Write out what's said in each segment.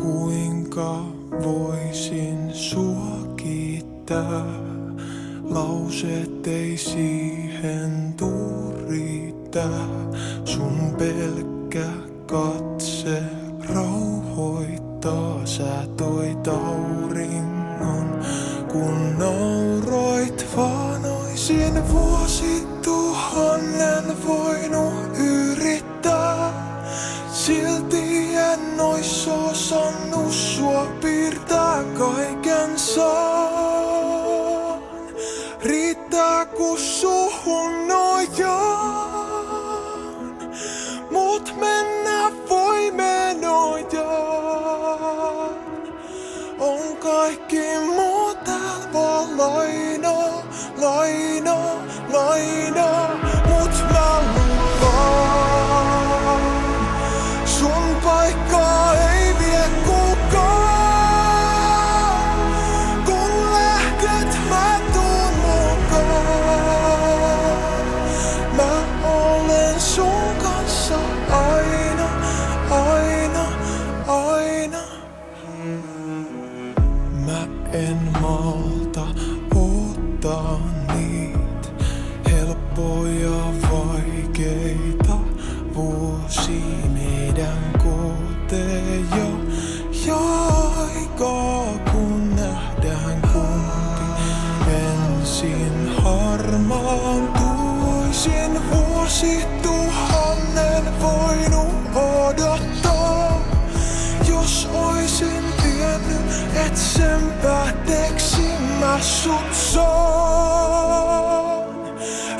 Kuinka voisin sua kiittää? Lauseet ei siihen tuu riittää. Sun pelkkä katse rauhoittaa. Sä toit auringon, kun nauroit vaan. Oisin vuosituhannen voinut yrittää. Silti en ois osannut sua piirtää. Kaiken saan, riittää kun suhun nojaan. Mut mennä voi menojaan. On kaikki muu tääl vaan lainaa, lainaa, lainaa. Mut mä lupaan, sun paikkaa ei vie kukaan. Kun lähdet mä tuun mukaan. Mä olen sun kanssa aina, aina, aina. Mä en malta ottaa niitä helppoja vaikeita vuosia meidän koteja. Ja aikaa kun nähdään kumpi ensin harmaantuisin. Vuosituhannen voinut odottaa. Jos oisin tiennyt, et sen päätteeksi mä sut saan.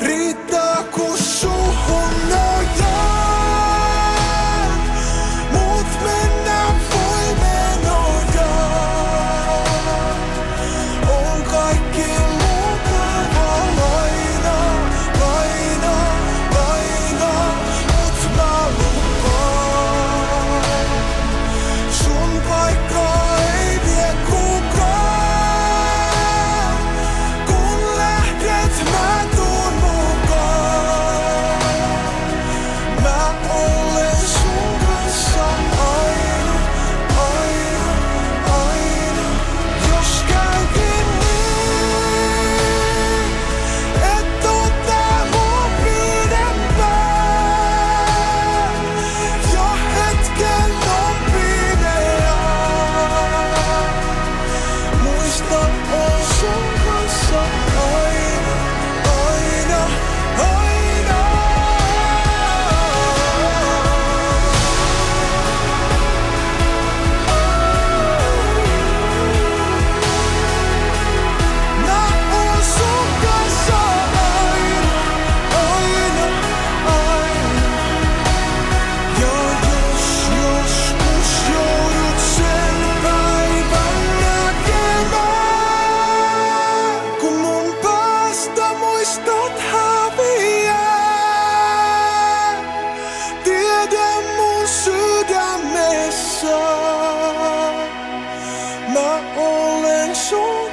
Riittää kun suhun nojaan. Mut mennä voi menojaan. On kaikki muuta vaan lainaa, lainaa, lainaa. Mut mä lupaan, sun paikkaa ei vie kukaan. Kun lähdet mä tuun mukaan. Mä olen sun kanssa aina, aina, aina. Jos käykin niin, et oo tää mua pidempään. Ja hetken on pimeää. Muistan oon sun kanssa aina, aina, aina. Mä oon sun kanssa aina, aina, aina. Ja jos joskus joudut sen päivän näkemään, kun mun päästä muistot häviää, tiedä mun sydämessä, mä olen sun